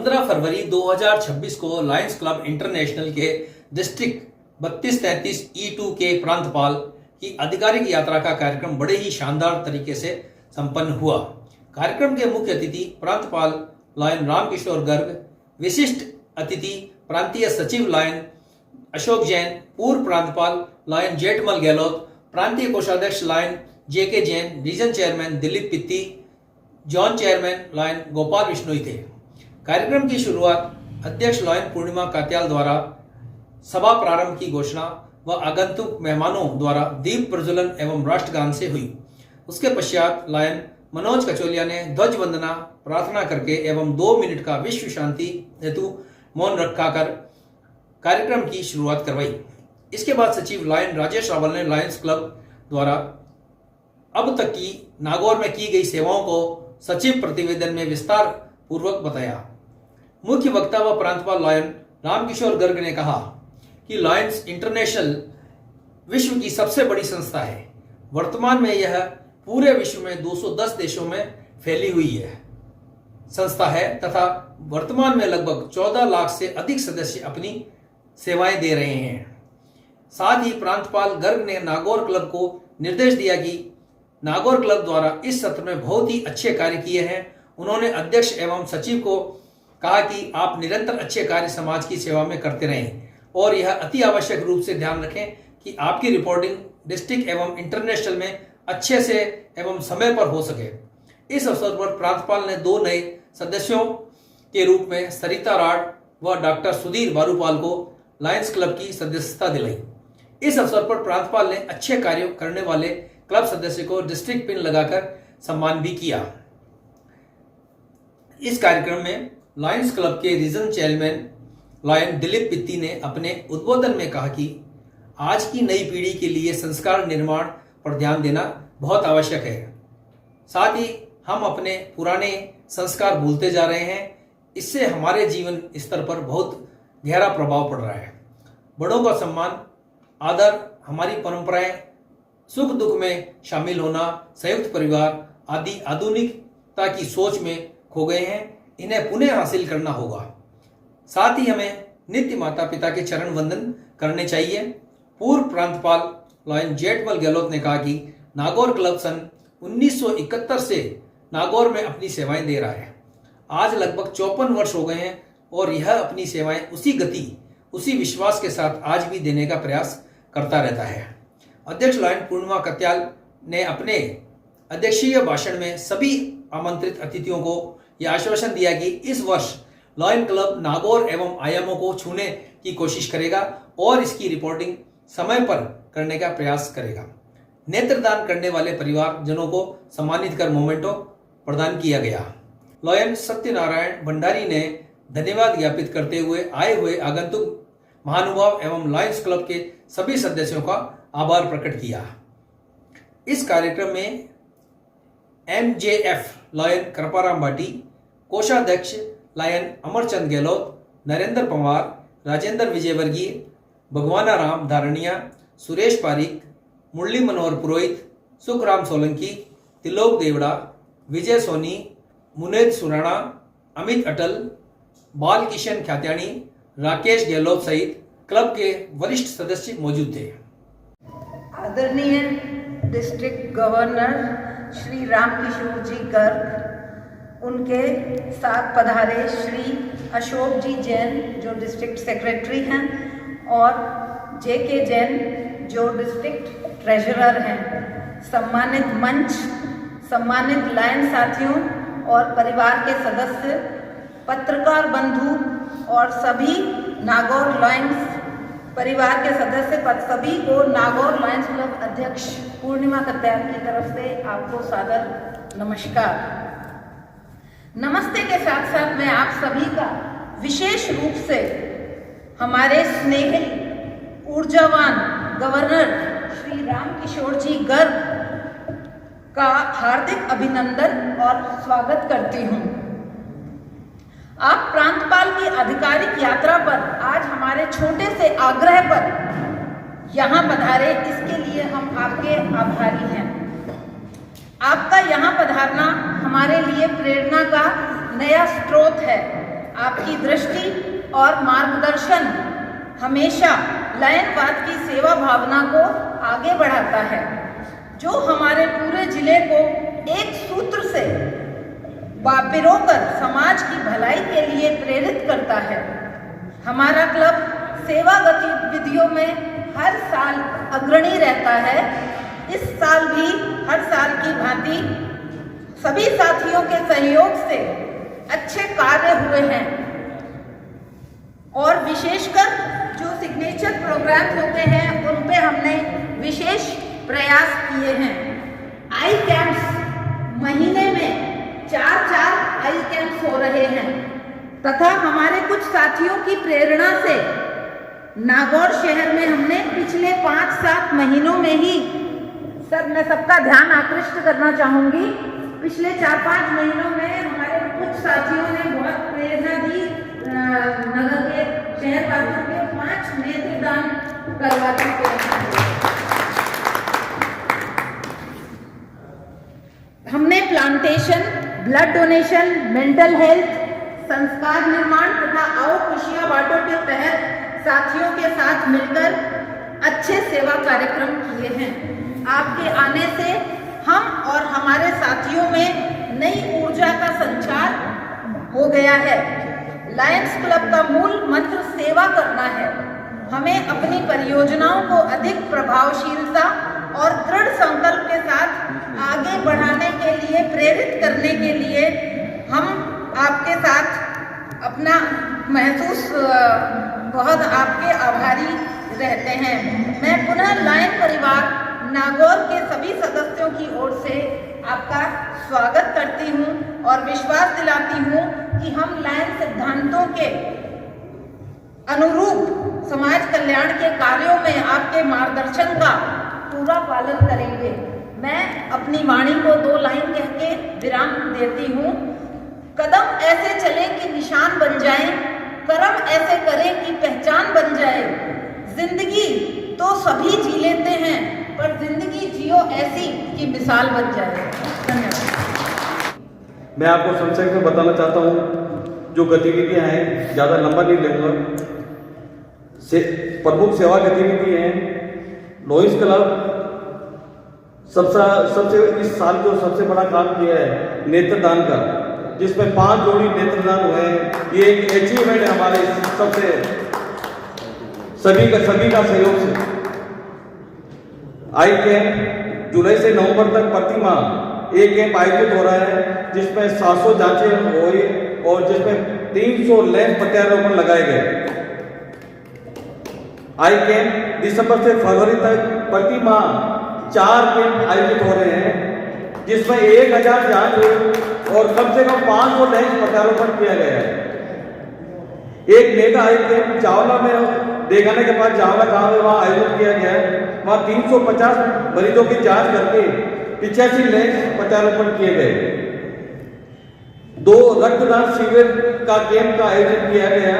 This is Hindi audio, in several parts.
15 फरवरी 2026 को लायंस क्लब इंटरनेशनल के डिस्ट्रिक्ट 3233 E2 के प्रांतपाल की आधिकारिक यात्रा का कार्यक्रम बड़े ही शानदार तरीके से संपन्न हुआ। कार्यक्रम के मुख्य अतिथि प्रांतपाल लायन रामकिशोर गर्ग, विशिष्ट अतिथि प्रांतीय सचिव लायन अशोक जैन, पूर्व प्रांतपाल लायन जेठमल गहलोत, प्रांतीय कोषाध्यक्ष lion JK Jain, region chairman Dilip Pitti, zone chairman lion Gopal Bishnoi थे। कार्यक्रम की शुरुआत अध्यक्ष लायन पूर्णिमा कात्याल द्वारा सभा प्रारंभ की घोषणा व आगंतुक मेहमानों द्वारा दीप प्रज्वलन एवं राष्ट्रगान से हुई। उसके पश्चात लायन मनोज कचोलिया ने ध्वज वंदना प्रार्थना करके एवं 2 मिनट का विश्व शांति हेतु मौन रखाकर कार्यक्रम की शुरुआत करवाई। इसके बाद सचिव लायन राजेश रावल ने लायंस क्लब द्वारा अब तक की नागौर में की गई सेवाओं को सचिव प्रतिवेदन में विस्तार पूर्वक बताया। मुख्य वक्ता व प्रांतपाल लायन रामकिशोर गर्ग ने कहा कि लायंस इंटरनेशनल विश्व की सबसे बड़ी संस्था है। वर्तमान में यह पूरे विश्व में 210 देशों में फैली हुई है संस्था है तथा वर्तमान में लगभग 14 लाख से अधिक सदस्य अपनी सेवाएं दे रहे हैं। साथ ही प्रांतपाल गर्ग ने नागौर क्लब को निर्देश दिया कि नागौर क्लब द्वारा इस सत्र में बहुत ही अच्छे कार्य किए हैं। उन्होंने अध्यक्ष एवं सचिव को कहा कि आप निरंतर अच्छे कार्य समाज की सेवा में करते रहें और यह अति आवश्यक रूप से ध्यान रखें कि आपकी रिपोर्टिंग डिस्ट्रिक्ट एवं इंटरनेशनल में अच्छे से एवं समय पर हो सके। इस अवसर पर प्रांतपाल ने 2 नए सदस्यों के रूप में सरिता राड व डॉक्टर सुधीर बारूपाल को लायंस क्लब की सदस्यता दिलाई। इस अवसर पर प्रांतपाल ने अच्छे कार्य करने वाले क्लब सदस्य को डिस्ट्रिक्ट पिन लगाकर सम्मान भी किया। इस कार्यक्रम में लायंस क्लब के रीजन चेयरमैन लायन दिलीप पित्ती ने अपने उद्बोधन में कहा कि आज की नई पीढ़ी के लिए संस्कार निर्माण पर ध्यान देना बहुत आवश्यक है। साथ ही हम अपने पुराने संस्कार भूलते जा रहे हैं। इससे हमारे जीवन स्तर पर बहुत गहरा प्रभाव पड़ रहा है। बड़ों का सम्मान, आदर, हमारी परंपराएं, सुख दुख में शामिल होना, संयुक्त परिवार आदि आधुनिकता की सोच में खो गए हैं। इन्हें पुनः हासिल करना होगा। साथ ही हमें नित्य माता पिता के चरण वंदन करने चाहिए। पूर्व प्रांतपाल लायन जेठमल गहलोत ने कहा कि नागौर क्लब सन 1971 से नागौर में अपनी सेवाएं दे रहा है। आज लगभग 54 वर्ष हो गए हैं और यह अपनी सेवाएं उसी गति, उसी विश्वास के साथ आज भी देने का प्रयास करता रहता है। अध्यक्ष लायन पूर्णिमा कात्याल ने अपने अध्यक्षीय भाषण में सभी आमंत्रित अतिथियों को यह आश्वासन दिया कि इस वर्ष लायन क्लब नागौर एवं आयामों को छूने की कोशिश करेगा और इसकी रिपोर्टिंग समय पर करने का प्रयास करेगा। नेत्रदान करने वाले परिवारजनों को सम्मानित कर मोमेंटो प्रदान किया गया। लायन सत्यनारायण भंडारी ने धन्यवाद ज्ञापित करते हुए आए हुए आगंतुक महानुभाव एवं लायंस क्लब के सभी सदस्यों का आभार प्रकट किया। इस कार्यक्रम में MJF लायन कृपाराम भाटी, कोषाध्यक्ष लायन अमरचंद गहलोत, नरेंद्र पवार, राजेंद्र विजयवर्गीय, भगवाना राम धारणिया, सुरेश पारिक, मुरली मनोहर पुरोहित, सुखराम सोलंकी, तिलोक देवड़ा, विजय सोनी, मुनेद सुराणा, अमित अटल, बाल किशन ख्यात्याणी, राकेश गहलोत सहित क्लब के वरिष्ठ सदस्य मौजूद थे। आदरणीय डिस्ट्रिक्ट गवर्नर श्री रामकिशोर जी गर्ग, उनके साथ पधारे श्री अशोक जी जैन जो डिस्ट्रिक्ट सेक्रेटरी हैं और JK जैन जो डिस्ट्रिक्ट ट्रेजरर हैं, सम्मानित मंच, सम्मानित लायन साथियों और परिवार के सदस्य, पत्रकार बंधु और सभी नागौर लायंस परिवार के सदस्य, सभी को नागौर लायंस क्लब अध्यक्ष पूर्णिमा कात्याल की तरफ से आपको सादर नमस्कार। नमस्ते के साथ साथ मैं आप सभी का विशेष रूप से हमारे स्नेही ऊर्जावान गवर्नर श्री रामकिशोर जी गर्ग का हार्दिक अभिनंदन और स्वागत करती हूँ। आप प्रांतपाल की आधिकारिक यात्रा पर आज हमारे छोटे से आग्रह पर यहाँ पधारे, इसके लिए हम आपके आभारी हैं। आपका यहाँ पधारना हमारे लिए प्रेरणा का नया स्रोत है। आपकी दृष्टि और मार्गदर्शन हमेशा लायनवाद की सेवा भावना को आगे बढ़ाता है, जो हमारे पूरे जिले को एक सूत्र से पिरोकर समाज की भलाई के लिए प्रेरित करता है। हमारा क्लब सेवा गतिविधियों में हर साल अग्रणी रहता है। इस साल भी हर साल की भांति सभी साथियों के सहयोग से अच्छे कार्य हुए हैं और विशेषकर जो सिग्नेचर प्रोग्राम होते हैं उन पे हमने विशेष प्रयास किए हैं। आई कैंप्स महीने में 4 आई कैंप्स हो रहे हैं तथा हमारे कुछ साथियों की प्रेरणा से नागौर शहर में हमने पिछले 5-7 महीनों में ही, सर मैं सबका ध्यान आकृष्ट करना चाहूँगी, पिछले 4-5 महीनों में हमारे कुछ साथियों ने बहुत प्रेरणा दी। नगर के शहरवासियों के 5 नेत्रदान करवा चुके हैं। हमने plantation, blood donation, mental health, संस्कार निर्माण तथा आओ खुशियां बांटो के तहत साथियों के साथ मिलकर अच्छे सेवा कार्यक्रम किए हैं। आपके आने से हम और हमारे साथियों में नई ऊर्जा का संचार हो गया है। लायंस क्लब का मूल मंत्र सेवा करना है। हमें अपनी परियोजनाओं को अधिक प्रभावशीलता और दृढ़ संकल्प के साथ आगे बढ़ाने के लिए, प्रेरित करने के लिए हम आपके साथ अपना महसूस बहुत आपके आभारी रहते हैं। मैं पुनः लायन परिवार नागौर के सभी सदस्यों की ओर से आपका स्वागत करती हूं और विश्वास दिलाती हूं कि हम लायन सिद्धांतों के अनुरूप समाज कल्याण के कार्यों में आपके मार्गदर्शन का पूरा पालन करेंगे। मैं अपनी वाणी को 2 लाइन कह के विराम देती हूँ। कदम ऐसे चले कि निशान बन जाए, कर्म ऐसे करें कि पहचान बन जाए। जिंदगी तो सभी जी लेते हैं, पर जिंदगी जियो ऐसी कि मिसाल बन जाए। धन्यवाद। मैं आपको संक्षेप में बताना चाहता हूँ जो गतिविधियाँ हैं, ज़्यादा लंबा नहीं लूँगा। प्रमुख सेवा गतिविधि हैं लॉयंस क्लब सबसे इस साल जो सबसे बड़ा काम किया है नेत्रदान का, जिसमें 5 जोड़ी नेत्रदान हुए हैं। ये एक अचीवमेंट है हमारे सबसे सभी का सहयोग से। आई कैंप जुलाई से नवंबर तक प्रति माह एक कैंप आयोजित हो रहा है, जिसमें 700 जांचें हुई और जिसमें 300 लेंस प्रत्यारोपण लगाए गए। आई कैंप दिसंबर से फरवरी तक प्रति माह 4 कैंप आयोजित हो रहे हैं, जिसमें 1000 जांच हुई और कम से कम 500 लेंस प्रत्यारोपण किया गया है। एक मेगा आई कैंप चावला में देखाने के बाद चावला गांव में वहाँ आयोजित किया गया है। वहाँ 350 मरीजों की जांच करके 85 लेंस प्रत्यारोपण किए गए। 2 रक्तदान शिविर का कैंप का आयोजन किया गया।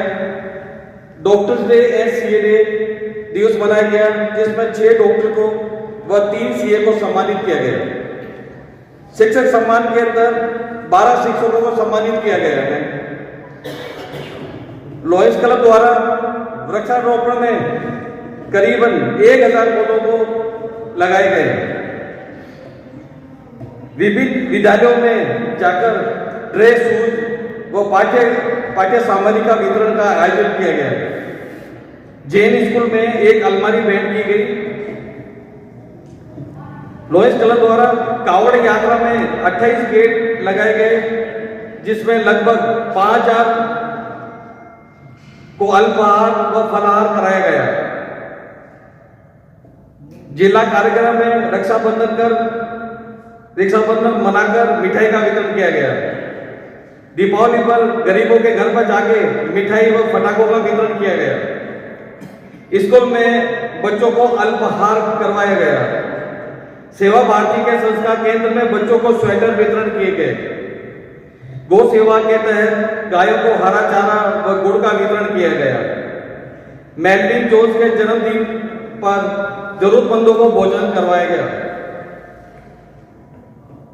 Doctors day and CA day दिवस मनाया गया, जिसमें 6 डॉक्टर को व 3 सीए को सम्मानित किया गया। शिक्षक सम्मान के अंदर 12 शिक्षकों को सम्मानित किया गया है। लॉयंस क्लब द्वारा वृक्षारोपण में करीबन 1000 पौधों को लगाए गए। विभिन्न विद्यालयों में जाकर ड्रेस, शूज व पाठ्य सामग्री का वितरण का आयोजन किया गया। जैन स्कूल में एक अलमारी भेंट की गई। लॉयंस क्लब द्वारा कावड़ यात्रा में 28 गेट लगाए गए, जिसमें लगभग 5000 को अल्पाहार व फलाहार कराया गया। जिला कार्यक्रम में रक्षाबंधन मनाकर मिठाई का वितरण किया गया। दीपावली पर गरीबों के घर पर जाके मिठाई व पटाखों का वितरण किया गया। स्कूल में बच्चों को अल्पाहार करवाया गया। सेवा भारती के संस्कार केंद्र में बच्चों को स्वेटर वितरण किए गए। गौ सेवा के तहत गायों को हरा चारा व गुड़ का वितरण किया गया। मेलविन जोन्स के जन्मदिन पर जरूरतमंदों को भोजन करवाया गया।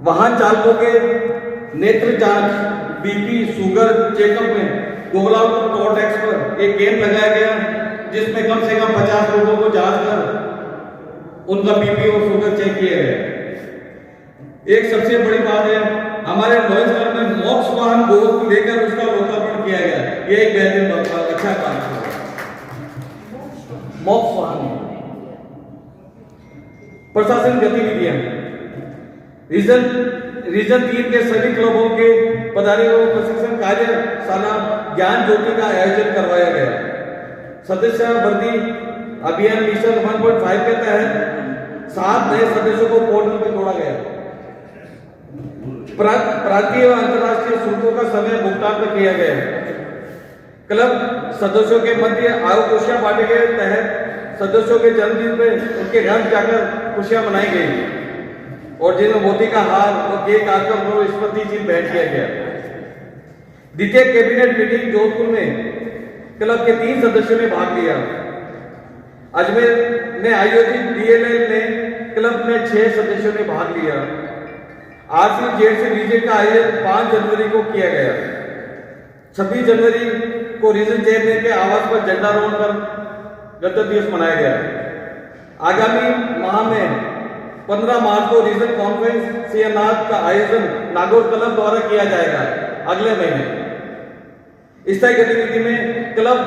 वाहन चालकों के नेत्र जांच, बीपी, शुगर चेकअप में गोगलापुर टोल टैक्स पर एक कैंप लगाया गया, जिसमें कम से कम 50 लोगों को जांच कर उनका बीपी और शुगर चेक किया गया। एक सबसे बड़ी बात है, हमारे लॉयंस क्लब में मोक्ष वाहन को लेकर उसका लोकार्पण किया गया। ये एक बेहतरीन अच्छा काम है। मोक्ष वाहन प्रशासन गतिविधियां, रीजन 3 के सभी क्लबों के पदाधिकारियों को प्रशिक्षण कार्यशाला ज्ञान ज्योति का आयोजन करवाया गया। सदस्य भर्ती अभियान मिशन 1.5 के तहत 7 नए सदस्यों को पोर्टल पर जोड़ा गया। प्रांतीय व अंतर्राष्ट्रीय शुल्कों का समय भुगतान पर किया गया। क्लब सदस्यों के मध्य आयु खुशियां बांटे के तहत सदस्यों के जन्मदिन पे उनके घर जाकर खुशियां मनाई गई और जिनमें मोती का हार और केक काटकर उन्हें स्मृति चिन्ह भेंट किया गया। द्वितीय कैबिनेट मीटिंग जोधपुर में क्लब के 3 सदस्यों ने भाग लिया। अजमेर में आयोजित डीएलएल में क्लब में 6 सदस्यों ने भाग लिया। RCJC रीजन का आयोजन 5 जनवरी को किया गया। 26 जनवरी को रीजन चेयरमैन के आवास पर झंडारोहण कर गणतंत्र दिवस मनाया गया। आगामी माह में 15 मार्च को रीजन कॉन्फ्रेंस सीएमआर का आयोजन नागौर क्लब द्वारा किया जाएगा। अगले महीने स्थायी गतिविधि में क्लब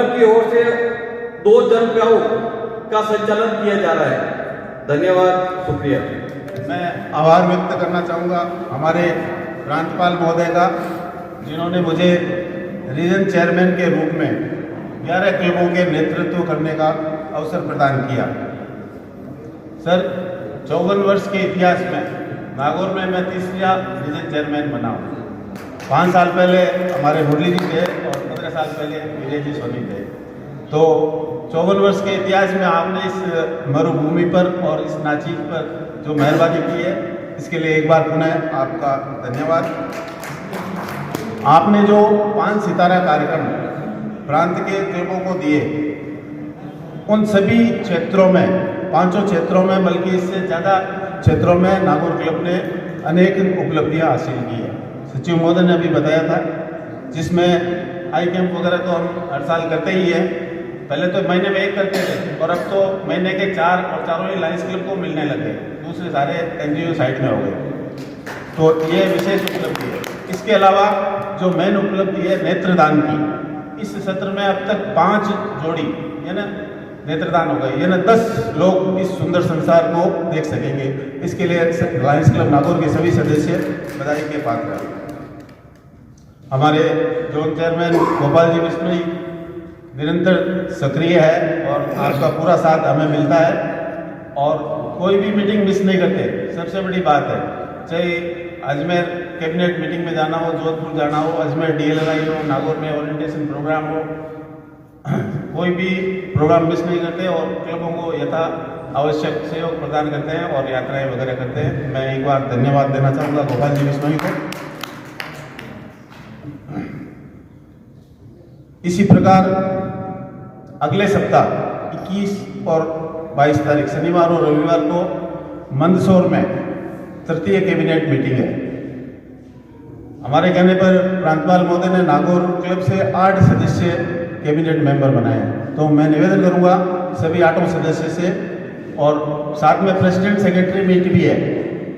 की ओर से 2 जनप्याऊ का संचालन किया जा रहा है। धन्यवाद, शुक्रिया। मैं आभार व्यक्त करना चाहूँगा हमारे प्रांतपाल महोदय का, जिन्होंने मुझे रीजन चेयरमैन के रूप में 11 क्लबों के नेतृत्व करने का अवसर प्रदान किया। सर, 54 वर्ष के इतिहास में नागौर में मैं 30वां रीजन चेयरमैन बना हूँ। 5 साल पहले हमारे मुरली जी थे और 15 साल पहले विजय जी सोनी थे। तो 54 वर्ष के इतिहास में आपने इस मरुभूमि पर और इस नाचीज पर जो मेहरबानी की है, इसके लिए एक बार पुनः आपका धन्यवाद। आपने जो 5 सितारा कार्यक्रम प्रांत के क्लबों को दिए, उन सभी क्षेत्रों में, 5 क्षेत्रों में, बल्कि इससे ज़्यादा क्षेत्रों में नागौर क्लब ने अनेक उपलब्धियां हासिल की है। सचिव महोदय ने अभी बताया था, जिसमें आई कैंप वगैरह तो हम हर साल करते ही हैं। पहले तो महीने में 1 करते थे और अब तो महीने के 4 और चारों ही लायंस क्लब को मिलने लगे, दूसरे सारे NGO साइड में हो गए। तो ये विशेष उपलब्धि है। इसके अलावा जो मेन उपलब्धि है नेत्रदान की, इस सत्र में अब तक 5 जोड़ी यानी नेत्रदान हो गए, यानी 10 लोग इस सुंदर संसार को देख सकेंगे। इसके लिए लायंस क्लब नागौर के सभी सदस्य बधाई के पात्र हैं। हमारे जोन चेयरमैन गोपाल जी बिश्नोई निरंतर सक्रिय है और आपका पूरा साथ हमें मिलता है और कोई भी मीटिंग मिस नहीं करते। सबसे बड़ी बात है, चाहे अजमेर कैबिनेट मीटिंग में जाना हो, जोधपुर जाना हो, अजमेर DLLI हो, नागौर में ओरिएंटेशन प्रोग्राम हो, कोई भी प्रोग्राम मिस नहीं करते और क्लबों को यथा आवश्यक सहयोग प्रदान करते हैं और यात्राएं वगैरह करते हैं। मैं एक बार धन्यवाद देना चाहूँगा गोपाल जी बिश्नोई को। इसी प्रकार अगले सप्ताह 21 और 22 तारीख शनिवार और रविवार को मंदसौर में 3य कैबिनेट मीटिंग है। हमारे कहने पर प्रांतपाल महोदय ने नागौर क्लब से 8 सदस्य कैबिनेट मेंबर बनाए हैं। तो मैं निवेदन करूंगा सभी 8 सदस्य से, और साथ में प्रेसिडेंट सेक्रेटरी मीट भी है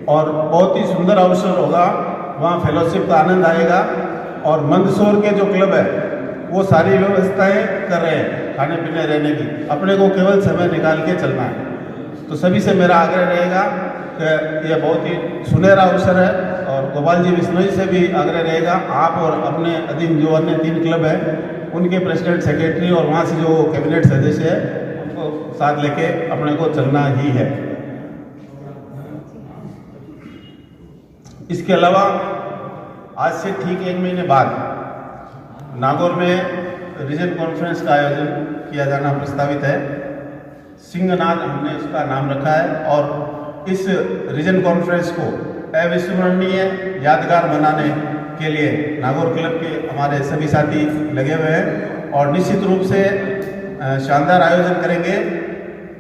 और बहुत ही सुंदर अवसर होगा, वहाँ फेलोशिप का आनंद आएगा। और मंदसौर के जो क्लब है वो सारी व्यवस्थाएं कर रहे हैं खाने पीने रहने की, अपने को केवल समय निकाल के चलना है। तो सभी से मेरा आग्रह रहेगा कि यह बहुत ही सुनहरा अवसर है और गोपाल जी बिश्नोई से भी आग्रह रहेगा, आप और अपने अधीन जो अन्य 3 क्लब हैं उनके प्रेसिडेंट सेक्रेटरी और वहाँ से जो कैबिनेट सदस्य है उनको साथ लेके अपने को चलना ही है। इसके अलावा आज से ठीक 1 महीने बाद नागौर में रीजन कॉन्फ्रेंस का आयोजन किया जाना प्रस्तावित है। सिंहनाद हमने उसका नाम रखा है और इस रीजन कॉन्फ्रेंस को अविस्मरणीय यादगार बनाने के लिए नागौर क्लब के हमारे सभी साथी लगे हुए हैं और निश्चित रूप से शानदार आयोजन करेंगे।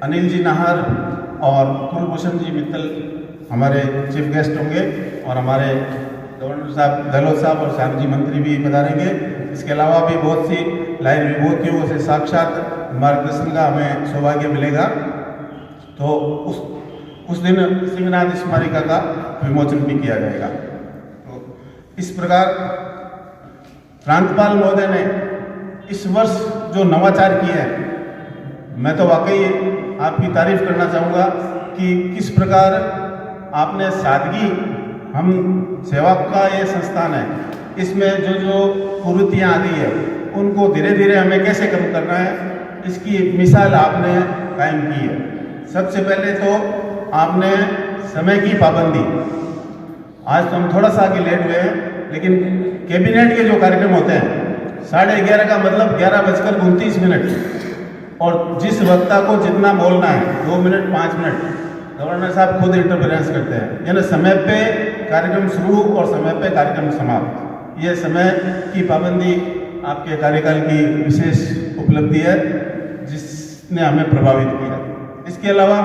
अनिल जी नाहर और कुलभूषण जी मित्तल हमारे चीफ गेस्ट होंगे और हमारे गवर्नर साहब गहलोत साहब और श्याम जी मंत्री भी पधारेंगे। इसके अलावा भी बहुत सी लाइन विभूतियों से साक्षात मार्गदर्शन का हमें सौभाग्य मिलेगा। तो उस दिन सिंहनाथ स्मारिका का विमोचन भी किया जाएगा। तो इस प्रकार प्रांतपाल महोदय ने इस वर्ष जो नवाचार किए हैं, मैं तो वाकई आपकी तारीफ करना चाहूँगा कि किस प्रकार आपने सादगी, हम सेवा का ये संस्थान है, इसमें जो कुरीतियाँ आ गई है उनको धीरे धीरे हमें कैसे कम करना है, इसकी मिसाल आपने कायम की है। सबसे पहले तो आपने समय की पाबंदी, आज तो हम थोड़ा सा आगे लेट हुए हैं, लेकिन कैबिनेट के जो कार्यक्रम होते हैं 11:30 का मतलब 11:29, और जिस वक्ता को जितना बोलना है 2 मिनट 5 मिनट गवर्नर साहब खुद इंटरफेरेंस करते हैं, यानी समय पे कार्यक्रम शुरू और समय पे कार्यक्रम समाप्त। ये समय की पाबंदी आपके कार्यकाल की विशेष उपलब्धि है जिसने हमें प्रभावित किया। इसके अलावा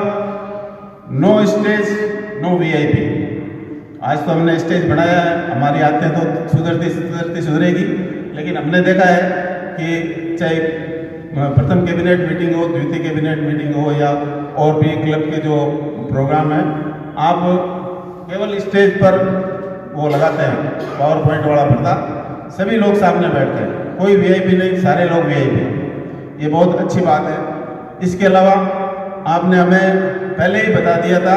नो स्टेज नो वीआईपी, आज तो हमने स्टेज बनाया है, हमारी आदतें तो सुधरती सुधरेगी, लेकिन हमने देखा है कि चाहे प्रथम कैबिनेट मीटिंग हो, द्वितीय कैबिनेट मीटिंग हो या और भी क्लब के जो प्रोग्राम है, आप केवल स्टेज पर वो लगाते हैं पावर पॉइंट वाला पर्दा, सभी लोग सामने बैठते हैं, कोई वीआईपी नहीं, सारे लोग वीआईपी। ये बहुत अच्छी बात है। इसके अलावा आपने हमें पहले ही बता दिया था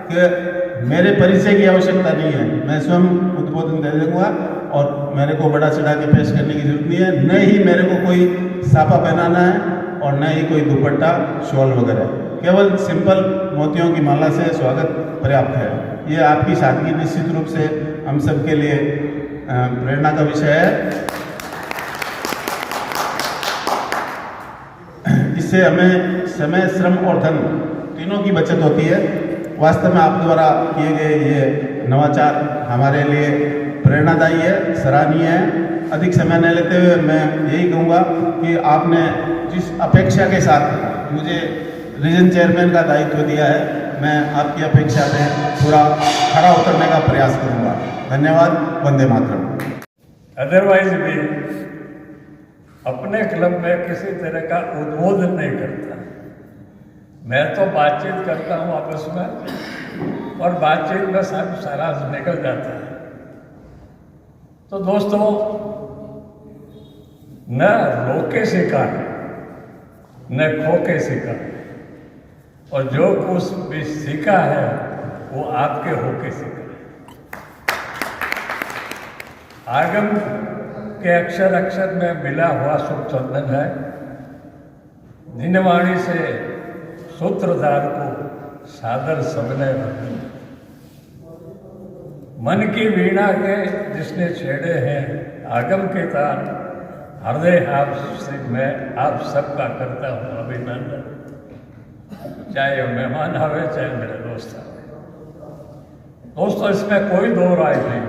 कि मेरे परिचय की आवश्यकता नहीं है, मैं स्वयं उद्बोधन दे दूँगा और मेरे को बड़ा चढ़ा के पेश करने की जरूरत नहीं है, न ही मेरे को कोई साफा पहनाना है और न ही कोई दुपट्टा शॉल वगैरह, केवल सिंपल मोतियों की माला से स्वागत पर्याप्त है। ये आपकी सादगी निश्चित रूप से हम सब के लिए प्रेरणा का विषय है। इससे हमें समय, श्रम और धन तीनों की बचत होती है। वास्तव में आप द्वारा किए गए ये नवाचार हमारे लिए प्रेरणादायी है, सराहनीय है। अधिक समय न लेते हुए मैं यही कहूँगा कि आपने जिस अपेक्षा के साथ मुझे रीजन चेयरमैन का दायित्व दिया है, मैं आपकी अपेक्षा में पूरा खरा उतरने का प्रयास करूँगा। धन्यवाद। वंदे मातरम। अदरवाइज भी अपने क्लब में किसी तरह का उद्बोधन नहीं करता, मैं तो बातचीत करता हूँ आपस में और बातचीत में सब सारा निकल जाता है। तो दोस्तों, न रोके सीखा न खो के सीखा, और जो कुछ भी सीखा है वो आपके होके सीखा। आगम के अक्षर अक्षर में मिला हुआ सुख चंदन है, दिनवाणी से सूत्रधार को सादर सबने बंधन। मन की वीणा के जिसने छेड़े हैं आगम के तार, हृदय आप से मैं आप सबका करता हूँ अभिनंदन। चाहे वो मेहमान आवे चाहे मेरे दोस्त आवे। दोस्तों, इसमें कोई दो राय नहीं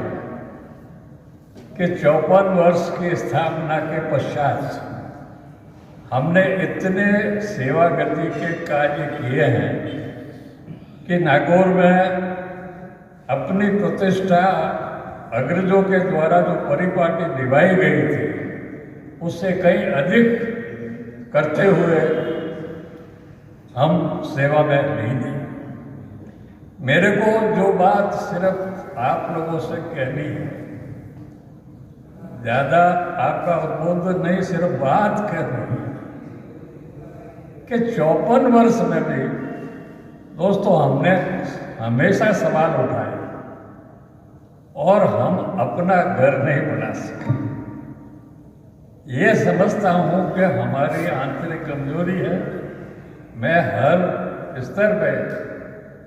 कि 54 वर्ष की स्थापना के पश्चात हमने इतने सेवा गति के कार्य किए हैं कि नागौर में अपनी प्रतिष्ठा अग्रजों के द्वारा जो परिपाटी निभाई गई थी उससे कहीं अधिक करते हुए हम सेवा में नहीं थे। मेरे को जो बात सिर्फ आप लोगों से कहनी है, ज़्यादा आपका उद्बोधन नहीं, सिर्फ बात कहनी है कि 54 वर्ष में भी दोस्तों हमने हमेशा सवाल उठाए और हम अपना घर नहीं बना सके। ये समझता हूँ कि हमारी आंतरिक कमजोरी है। मैं हर स्तर पर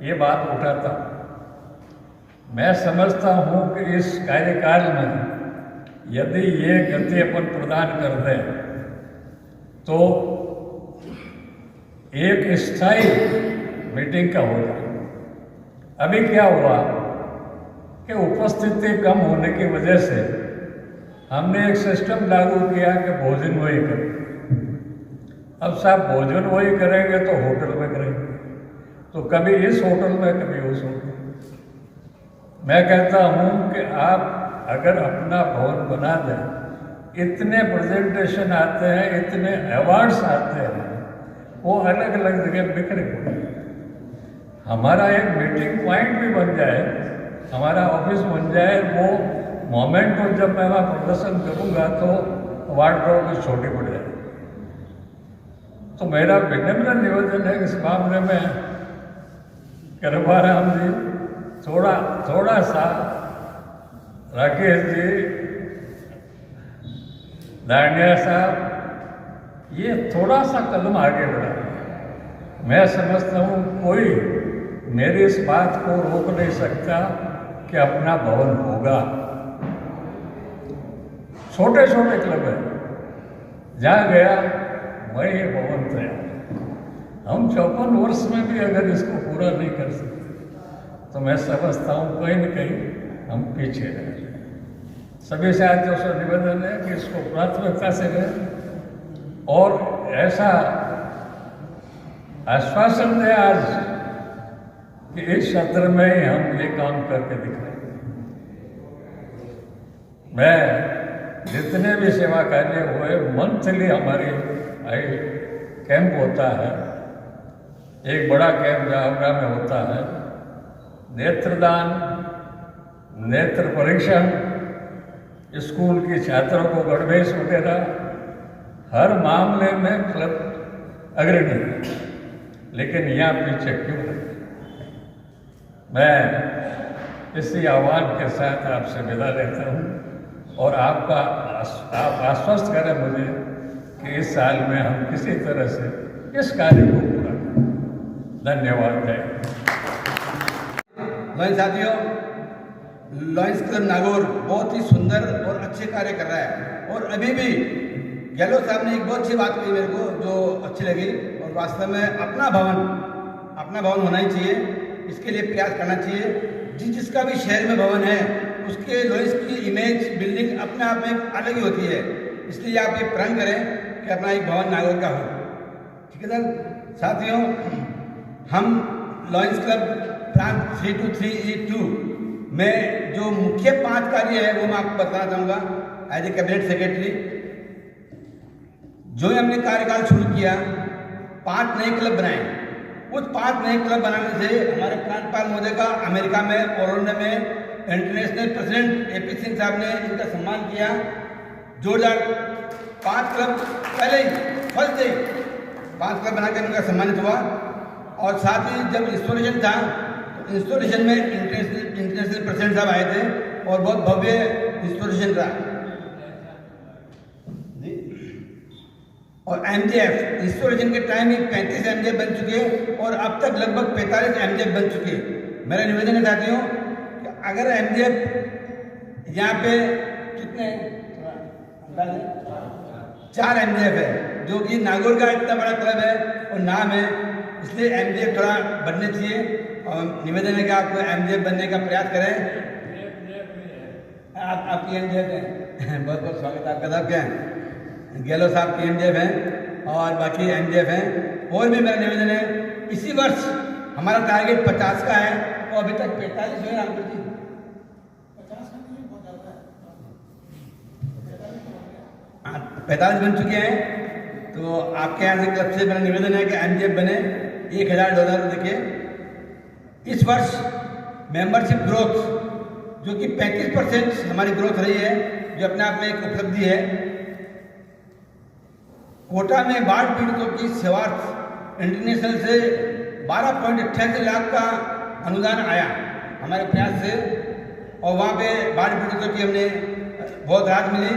ये बात उठाता हूँ। मैं समझता हूँ कि इस कार्यकाल में यदि ये गति अपन प्रदान कर दें तो एक स्थायी मीटिंग का होगा। अभी क्या हुआ कि उपस्थिति कम होने की वजह से हमने एक सिस्टम लागू किया कि भोजन वही करें। अब साहब भोजन वही करेंगे तो होटल में करेंगे, तो कभी इस होटल में कभी उस होटल में। मैं कहता हूँ कि आप अगर अपना भवन बना दें, इतने प्रेजेंटेशन आते हैं, इतने अवार्ड्स आते हैं, वो अलग अलग जगह बिखरे पड़े। हमारा एक मीटिंग पॉइंट भी बन जाए, हमारा ऑफिस बन जाए, वो मोमेंट को जब मैं वहाँ प्रदर्शन करूँगा तो वार्डरोब भी छोटी पड़ जाए। तो मेरा विनम्र निवेदन है इस मामले में, कृपाराम जी थोड़ा सा, राकेश जी, दानिया साहब, ये थोड़ा सा कदम आगे बढ़ा। मैं समझता हूँ कोई मेरी इस बात को रोक नहीं सकता कि अपना भवन होगा। छोटे छोटे क्लब है, जहाँ गया वही ये भवन तैयार। हम 54 वर्ष में भी अगर इसको पूरा नहीं कर सकते तो मैं समझता हूँ कहीं न कहीं हम पीछे रह जाए। सभी साथियों से निवेदन है कि इसको प्राथमिकता से करें और ऐसा आश्वासन दें आज कि इस सत्र में ही हम ये काम करके दिखाएंगे। मैं जितने भी सेवा कार्य हुए, मंथली हमारी कैंप होता है, एक बड़ा कैंप जावरा में होता है, नेत्रदान, नेत्र परीक्षण, स्कूल के छात्रों को गणवेश वगैरह, हर मामले में क्लब अग्रणी है। लेकिन यहाँ पीछे क्यों है? मैं इसी आह्वान के साथ आपसे विदा लेता हूँ और आप आश्वस्त करें मुझे कि इस साल में हम किसी तरह से इस कार्य को पूरा करें। धन्यवाद है। लॉयंस साथियों, लॉयंस क्लब नागौर बहुत ही सुंदर और अच्छे कार्य कर रहा है और अभी भी गहलोत साहब ने एक बहुत अच्छी बात कही मेरे को जो अच्छी लगी। और वास्तव में अपना भवन होना ही चाहिए, इसके लिए प्रयास करना चाहिए। जिसका भी शहर में भवन है उसके लॉयंस की इमेज बिल्डिंग अपने आप में अलग ही होती है, इसलिए आप ये प्रण करें कि अपना एक भवन नागौर का हो। ठीक है सर। साथियों, हम लॉयंस क्लब प्रांत 323E2 में जो मुख्य 5 कार्य है वो मैं आपको बताना चाहूँगा एज ए कैबिनेट सेक्रेटरी। जो हमने कार्यकाल शुरू किया, 5 नए क्लब बनाए। उस 5 नए क्लब बनाने से हमारे प्रांतपाल महोदय का अमेरिका में ओरोंडो में इंटरनेशनल प्रेसिडेंट AP सिंह साहब ने इनका सम्मान किया। जोरदार 5 क्लब पहले ही फर्स्ट डे 5 क्लब बनाकर इनका सम्मानित हुआ। और साथ ही जब इंस्टॉलेशन था तो इंस्टॉलेशन में इंटरनेशनल प्रेसिडेंट साहब आए थे और बहुत भव्य इंस्टॉलेशन रहा। और MJF इंस्टॉलेशन के टाइम ही 35 MJF बन चुके और अब तक लगभग 45 MJF बन चुके। मेरा निवेदन है साथियों कि अगर MJF यहाँ पे कितने 4 MJF है, जो कि नागौर का इतना बड़ा क्लब है और नाम है, इसलिए MJF थोड़ा बढ़ने चाहिए। और निवेदन है कि आप MJF बनने का प्रयास करें। आपकी MJF है। बहुत बहुत स्वागत है आपका। साहब क्या है? गहलोत साहब की MJF हैं और बाकी MJF हैं। और भी मेरा निवेदन है, इसी वर्ष हमारा टारगेट 50 का है और अभी तक 45 हुए। रामपुर जी 45 बन चुके हैं। तो आपके यहाँ से क्लब से मेरा निवेदन है कि MJF बने। 1000 देखिए। इस वर्ष मेंबरशिप ग्रोथ जो कि 35% हमारी ग्रोथ रही है, जो अपने आप में एक उपलब्धि है। कोटा में बाढ़ पीड़ितों की सेवार्थ इंटरनेशनल से 12.88 लाख का अनुदान आया हमारे प्रयास से और वहाँ पे बाढ़ पीड़ितों की हमने बहुत राहत मिली,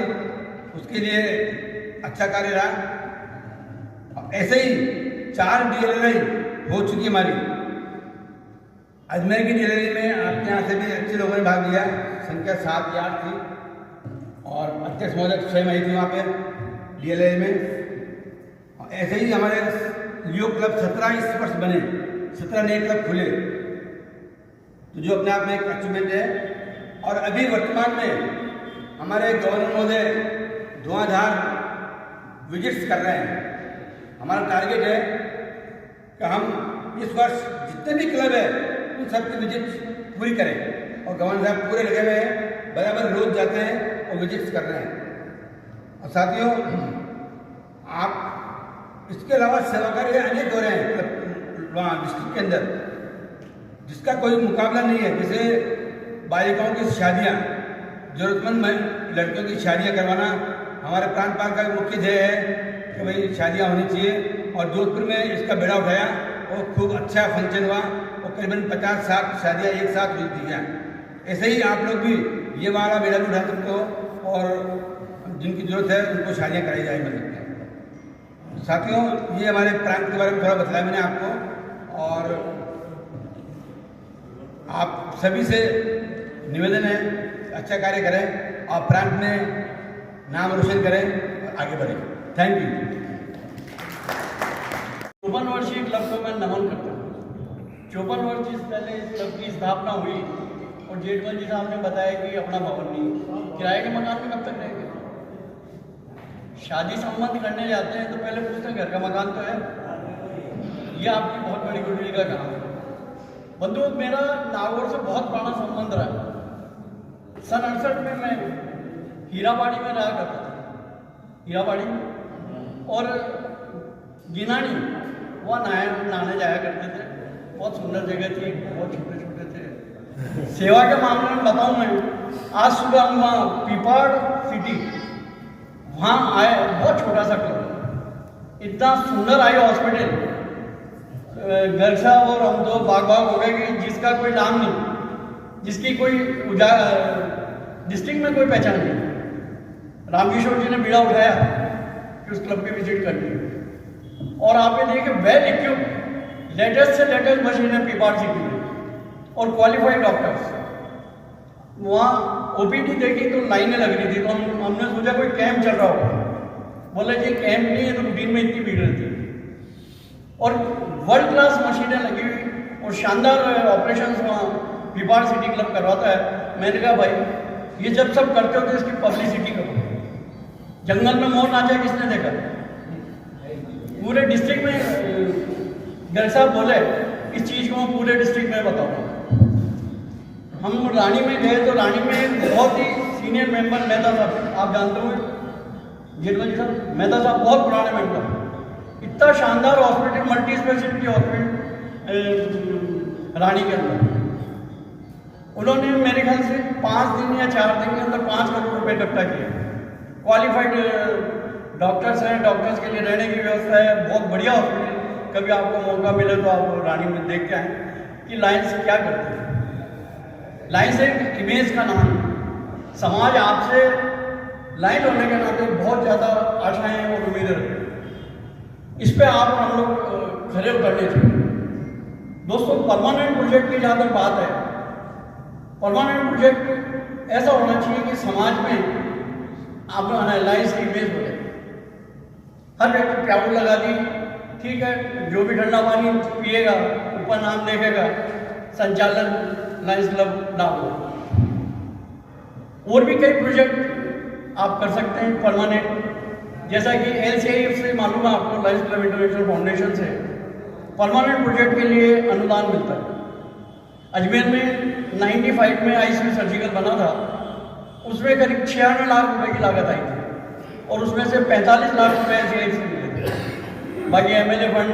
उसके लिए अच्छा कार्य रहा। ऐसे ही 4 DLLI हो चुकी हमारी। अजमेर की DLLI में आपके यहाँ से भी अच्छे लोगों ने भाग लिया, संख्या 7 या 8 थी और अध्यक्ष महोदय स्वयं आई थी वहाँ पे DLLI में। ऐसे ही हमारे लियो क्लब 17 इस वर्ष बने, 17 नए क्लब खुले, तो जो अपने आप में एक अचीवमेंट है। और अभी वर्तमान में हमारे गवर्नर महोदय धुआंधार विजिट्स कर रहे हैं। हमारा टारगेट है कि हम इस वर्ष जितने भी क्लब है उन सबकी विजिट पूरी करें। और गवर्नर साहब पूरे लगे हुए हैं, बराबर रोज जाते हैं और विजिट्स कर रहे हैं। और साथियों, आप इसके अलावा सेवा कार्य अनेक हो रहे हैं वहाँ डिस्ट्रिक्ट के अंदर, जिसका कोई मुकाबला नहीं है। जैसे बालिकाओं की शादियाँ, जरूरतमंद लड़कियों की शादियाँ करवाना हमारे प्रांत पाल का मुख्य ध्येय है कि भाई शादियाँ होनी चाहिए। और जोधपुर में इसका बेड़ा उठाया और खूब अच्छा फंक्शन हुआ और करीबन 50-60 शादियाँ एक साथ हुई थी। ऐसे ही आप लोग भी ये वाला बेड़ा भी उठा सकते हो और जिनकी जरूरत है उनको शादियाँ कराई जाए मिल सकते हैं। साथियों, ये हमारे प्रांत के बारे में थोड़ा बताया मैंने आपको, और आप सभी से निवेदन है अच्छा कार्य करें और प्रांत में नाम रोशन करें और आगे बढ़ें। Thank you. 54 वर्षीय क्लब को मैं नमन करता हूँ। 54 वर्ष से पहले इस क्लब की स्थापना हुई और जेठमल जी साहब ने बताया कि अपना भवन नहीं, किराए के मकान में कब तक रहेंगे। शादी संबंध करने जाते हैं तो पहले पूछते हैं घर का मकान तो है। ये आपकी बहुत बड़ी गुडविल का काम है। बंधु, मेरा नागौर से बहुत पुराना संबंध रहा। सन 68 में मैं हीराबाड़ी में रहा करता था, हीराबाड़ी में, और गिनानी वहाँ नहाने जाया करते थे। बहुत सुंदर जगह थी, बहुत छोटे छोटे थे। सेवा के मामले में बताऊँ मैं, आज सुबह हम वहाँ पीपाड़ सिटी वहाँ आए, बहुत छोटा सा क्लब, इतना सुंदर आई हॉस्पिटल, घर साहब और हम तो बाग हो गए कि जिसका कोई नाम नहीं, जिसकी कोई डिस्ट्रिक्ट में कोई पहचान नहीं। रामकिशोर जी ने बीड़ा उठाया कि उस क्लब की विजिट करनी, और आप ये देखिए वेल इक्विप्ड लेटेस्ट से लेटेस्ट मशीनें पीपाड़ सिटी में और क्वालिफाइड डॉक्टर्स। वहाँ ओपीडी देखी तो लाइनें लग रही थी, तो हमने सोचा कोई कैंप चल रहा होगा। बोले जी कैंप नहीं है, तो रूटीन में इतनी भीड़ रहती है। और वर्ल्ड क्लास मशीनें लगी हुई और शानदार ऑपरेशंस वहाँ पीपाड़ सिटी क्लब करवाता है। मैंने कहा भाई ये जब सब करते हो तो इसकी पब्लिसिटी करो। जंगल में मोर नाचा किसने देखा? पूरे डिस्ट्रिक्ट में घर साहब बोले इस चीज़ को मैं पूरे डिस्ट्रिक्ट में बताऊँगा। हम रानी में गए तो रानी में एक बहुत ही सीनियर मेंबर मेहता साहब, आप जानते हो जेठमल जी साहब, मेहता साहब बहुत पुराने मेंबर, इतना शानदार हॉस्पिटल, मल्टी स्पेशलिटी हॉस्पिटल रानी के अंदर। उन्होंने मेरे ख्याल से 5 दिन या 4 दिन के अंदर 5 करोड़ रुपए इकट्ठा किए। क्वालिफाइड डॉक्टर्स हैं, डॉक्टर्स के लिए रहने की व्यवस्था है, बहुत बढ़िया हॉस्पिटल। कभी आपको मौका मिले तो आप रानी में देख के आएँ कि लायंस क्या करते हैं। लायंस एक इमेज का नाम है। समाज आपसे लाइन होने के नाते बहुत ज़्यादा आशाएं और उम्मीदें रखते हैं। इस पे आप हम लोग खरे उतरने चाहिए। दोस्तों, परमानेंट प्रोजेक्ट की जहाँ तक बात है, परमानेंट प्रोजेक्ट ऐसा होना चाहिए कि समाज में आप लाइन्स की इमेज हो जाए। हर व्यक्ति प्याऊ लगा दी, ठीक है, जो भी ठंडा पानी पिएगा ऊपर नाम देखेगा संचालन लायंस क्लब ना हो। और भी कई प्रोजेक्ट आप कर सकते हैं परमानेंट, जैसा कि LCIF से मालूम है आपको, लायंस क्लब इंटरनेशनल फाउंडेशन से परमानेंट प्रोजेक्ट के लिए अनुदान मिलता है। अजमेर में 95 में ICU सर्जिकल बना था, उसमें करीब 96 लाख रुपए की लागत आई थी और उसमें से 45 लाख रुपए LCIF से मिले थे। बाकी MLA फंड,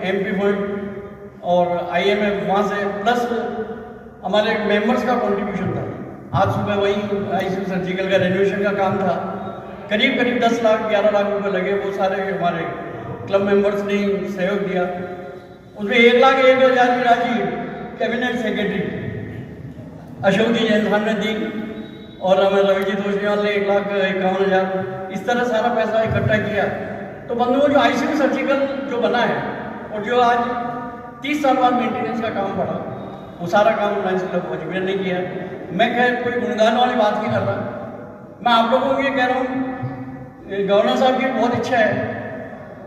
MP फंड और IMF वहाँ से, प्लस हमारे मेंबर्स का कंट्रीब्यूशन था। आज सुबह वही ICU सर्जिकल का रेनोवेशन का काम था, करीब 10 लाख 11 लाख रुपए लगे। वो सारे हमारे क्लब मेंबर्स ने सहयोग दिया। उसमें 1,01,000 की राशि कैबिनेट सेक्रेटरी अशोक जी जैन साहब ने दी और हमें रविजीत जोशीवाल ने 1,51,000, इस तरह सारा पैसा इकट्ठा किया। तो बंधुओं, जो ICU सर्जिकल जो बना है और जो आज 30 साल बाद मेंटेनेंस का काम पड़ा, वो सारा काम लायंस क्लब अजमेर ने किया। मैं खैर कोई गुणगान वाली बात नहीं कर रहा, मैं आप लोगों को ये कह रहा हूँ, गवर्नर साहब की बहुत इच्छा है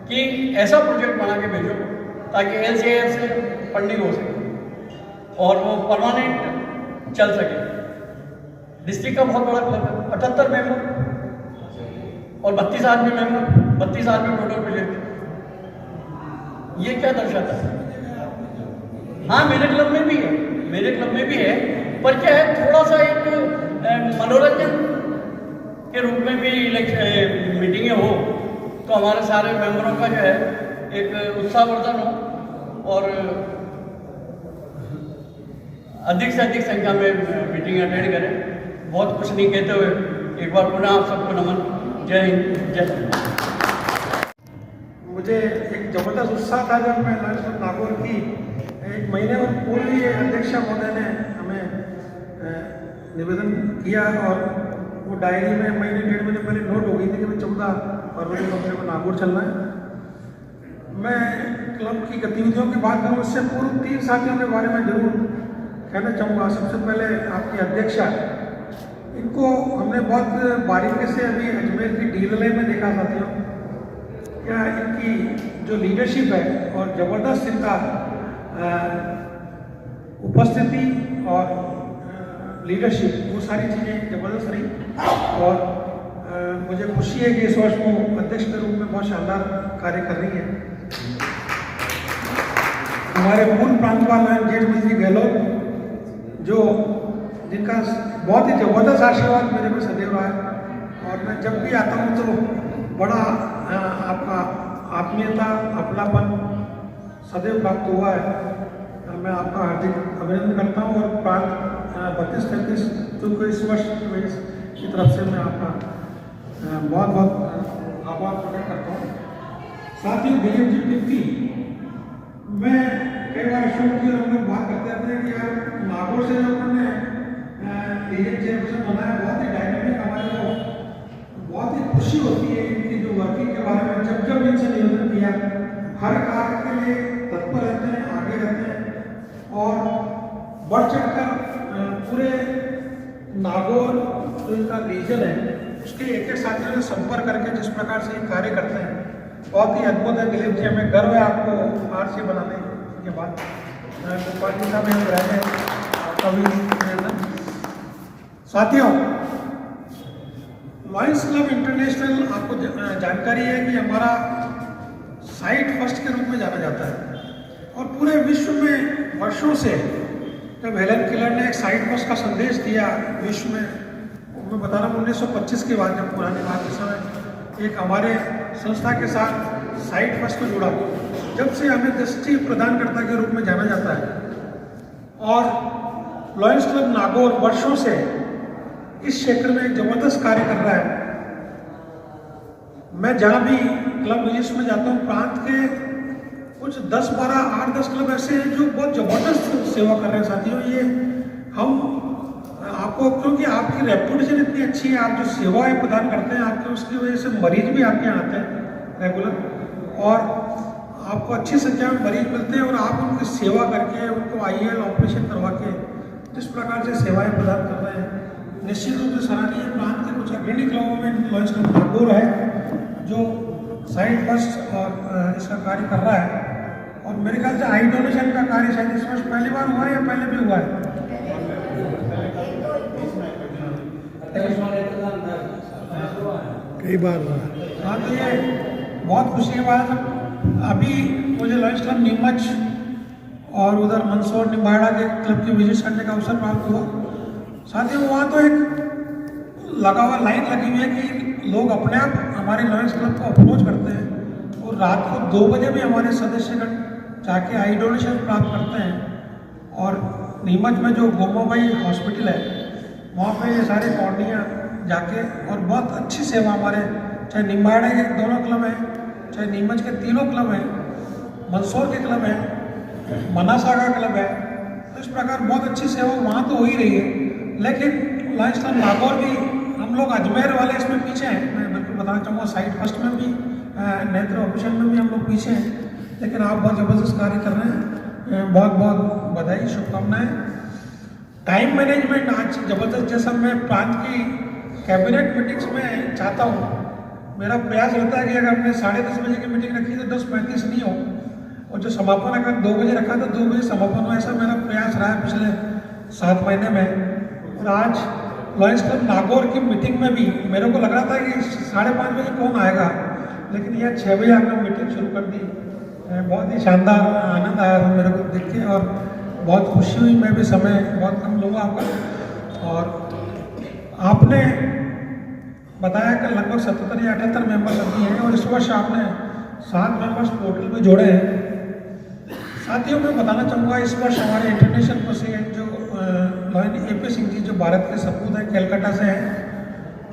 कि ऐसा प्रोजेक्ट बना के भेजो ताकि LCIF से फंडिंग हो सके और वो परमानेंट चल सके। डिस्ट्रिक्ट का बहुत बड़ा क्लब है, 78 मेंबर और 32 आदमी मेंबर, 32 आदमी टोटल प्रोजेक्ट। ये क्या दर्शाता है? हाँ, मेरे क्लब में भी है, मेरे क्लब में भी है, पर क्या है, थोड़ा सा एक मनोरंजन के रूप में भी मीटिंगें हो तो हमारे सारे मेंबरों का जो है एक उत्साहवर्धन हो और अधिक से अधिक संख्या में मीटिंग अटेंड करें। बहुत कुछ नहीं कहते हुए एक बार पुनः आप सबको नमन। जय हिंद, जय श्री। मुझे एक ज़बरदस्त उत्साह था जब मैं लायंस क्लब नागौर की 1 महीने और पूर्व ही अध्यक्षा महोदय ने हमें निवेदन किया और वो डायरी में महीने 1.5 महीने पहले नोट हो गई थी कि भाई 14 फरवरी को अपने को नागौर चलना है। मैं क्लब की गतिविधियों की बात करूँ उससे पूर्व 3 साथियों के बारे में जरूर कहना चाहूँगा। सबसे पहले आपकी अध्यक्षा, इनको हमने बहुत बारीकी से अभी अजमेर की डीलले में देखा साथियों। क्या इनकी जो लीडरशिप है और ज़बरदस्त इनका उपस्थिति और लीडरशिप, वो सारी चीज़ें ज़बरदस्त रही और मुझे खुशी है कि इस वर्ष वो अध्यक्ष के रूप में बहुत शानदार कार्य कर रही है। हमारे पूर्व प्रांतपाल हैं जेठमल जी गहलोत, जो जिनका बहुत ही ज़बरदस्त आशीर्वाद मेरे पे सदैव रहा है और मैं जब भी आता हूँ तो बड़ा आपका आत्मीयता, अपनापन सदैव प्राप्त हुआ है। मैं आपका हार्दिक अभिनंदन करता हूँ और प्रांत 32-33 जो इस वर्ष की तरफ से मैं आपका बहुत बहुत आभार प्रकट करता हूँ। साथ ही BMG टिप्पी, मैं कई बार अशोक जी और हम लोग बात करते रहते हैं कि यार नागौर से जो उन्होंने चेयरपर्सन बनाया, बहुत ही डायनेमिक, हमारे को बहुत ही खुशी होती है इनकी जो वर्किंग के बारे में। जब जब इनसे निवेदन किया, हर कार्य के लिए तत्पर रहते हैं, आगे रहते हैं और बढ़ चढ़कर पूरे नागौर जो इनका रीजन है उसके एक एक साथियों से संपर्क करके जिस प्रकार से ये कार्य करते हैं, बहुत ही अद्भुत है। दिलीप जी, हमें गर्व है आपको RC बनाने के बाद। गोपाल जी साहब यहाँ रह गए, आपका भी साथियों। लायंस क्लब इंटरनेशनल, आपको जानकारी है कि हमारा साइट फर्स्ट के रूप में जाना जाता है और पूरे विश्व में वर्षों से जब हेलन केलर ने एक साइट फर्स्ट का संदेश दिया विश्व में, मैं बता रहा हूँ 1925 के बाद, जब पुरानी बात के समय एक हमारे संस्था के साथ साइट फर्स्ट को जुड़ा, जब से हमें दृष्टि प्रदानकर्ता के रूप में जाना जाता है और लायंस क्लब नागौर वर्षों से इस क्षेत्र में एक जबरदस्त कार्य कर रहा है। मैं जहाँ भी क्लब विजिट्स में जाता हूँ, प्रांत के कुछ 10-12, 8-10 क्लब ऐसे हैं जो बहुत जबरदस्त सेवा कर रहे हैं साथियों। ये हम आपको, क्योंकि आपकी रेपुटेशन इतनी अच्छी है, आप जो सेवाएं प्रदान करते हैं आपके, उसकी वजह से मरीज भी आपके यहाँ आते हैं रेगुलर और आपको अच्छी संख्या में मरीज मिलते हैं और आप उनकी सेवा करके उनको IL ऑपरेशन करवा के जिस प्रकार से सेवाएं प्रदान कर रहे हैं, निश्चित रूप से सराहनीय। प्रांत के कुछ अग्रणी क्लबों में लायंस क्लब नागौर है जो साइट फर्स्ट और इसका कार्य कर रहा है और मेरे ख्याल से आई डोनेशन का कार्य शायद इस वर्ष पहली बार हुआ है या पहले भी हुआ है? कई बार हुआ। हाँ, तो ये बहुत खुशी की बात है। अभी मुझे लायंस क्लब नीमच और उधर मंदसौर निम्बाड़ा के क्लब की विजिट करने का अवसर प्राप्त हुआ। साथ ही वहाँ तो एक लगा हुआ लाइन लगी हुई है कि लोग अपने आप हमारे लायंस क्लब को अप्रोच करते हैं और रात को 2 बजे भी हमारे सदस्यगण जाके आई डोनेशन प्राप्त करते हैं। और नीमच में जो गोमाबाई हॉस्पिटल है वहाँ पे ये सारे कॉर्निया जाके और बहुत अच्छी सेवा हमारे, चाहे निम्बाड़ा के दोनों क्लब हैं, चाहे नीमच के 3 क्लब हैं, मंदसौर के क्लब हैं, मनासा का क्लब है, तो इस प्रकार बहुत अच्छी सेवा वहाँ तो हो ही रही है। लेकिन लायंस क्लब नागौर भी, हम लोग अजमेर वाले इसमें पीछे हैं, मैं बिल्कुल बताना चाहूँगा। साइट फर्स्ट में भी, नेत्र ऑपरेशन में भी हम लोग पीछे हैं, लेकिन आप बहुत ज़बरदस्त कार्य कर रहे हैं। बहुत बहुत बधाई, शुभकामनाएं। टाइम मैनेजमेंट आज ज़बरदस्त, जैसा मैं प्रांत की कैबिनेट मीटिंग्स में चाहता हूँ, मेरा प्रयास रहता है कि अगर हमने 10:30 बजे की मीटिंग रखी तो 10:35 नहीं हो, और जो समापन अगर 2 बजे रखा तो 2 बजे समापन हो। ऐसा मेरा प्रयास रहा है पिछले 7 महीने में। और आज लायंस क्लब नागौर की मीटिंग में भी मेरे को लग रहा था कि 5:30 बजे कौन आएगा, लेकिन यह 6 बजे आपने मीटिंग शुरू कर दी। बहुत ही शानदार आनंद आया मेरे को देख के और बहुत खुशी हुई। मैं भी समय बहुत कम लूँगा आपका। और आपने बताया कि लगभग 77 या 78 मेंबर्स अभी हैं और इस वर्ष आपने 7 मेंबर्स पोर्टल में जोड़े हैं। साथियों, मैं बताना चाहूँगा इस वर्ष हमारे इंटरनेशनल प्रेसिडेंट जो लॉयन AP सिंह जी, जो भारत के सपूत हैं, कलकत्ता से हैं,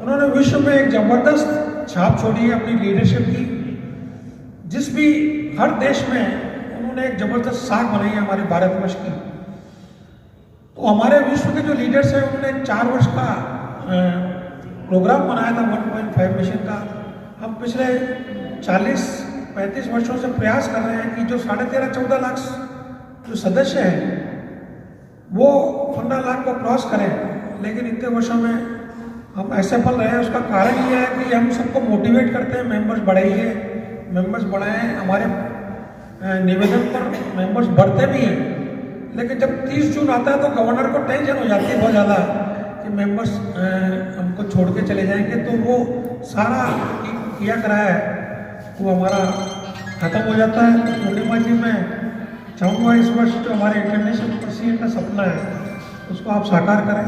उन्होंने विश्व में एक ज़बरदस्त छाप छोड़ी है अपनी लीडरशिप की। जिस भी हर देश में उन्होंने एक ज़बरदस्त साख बनाई है हमारे भारतवर्ष की। तो हमारे विश्व के जो लीडर्स हैं उन्होंने 4 वर्ष का प्रोग्राम बनाया था 1.5 मिशन का। हम पिछले 40-35 वर्षों से प्रयास कर रहे हैं कि जो 13.5-14 लाख जो सदस्य हैं वो 15 लाख को क्रॉस करें, लेकिन इतने वर्षों में हम असफल रहे हैं। उसका कारण ये है कि हम सबको मोटिवेट करते हैं, मेंबर्स बढ़ाइए, मेंबर्स बढ़ाएं। हमारे निवेदन पर मेंबर्स बढ़ते भी हैं, लेकिन जब 30 जून आता है तो गवर्नर को टेंशन हो जाती है बहुत ज़्यादा कि मेंबर्स हमको छोड़ के चले जाएंगे। तो वो सारा किया कराया है वो हमारा ख़त्म हो जाता है। तो पूर्णिमा जी, मैं चाहूँगा इस वर्ष जो हमारे इंटरनेशनल प्रेसिडेंट का सपना है उसको आप साकार करें।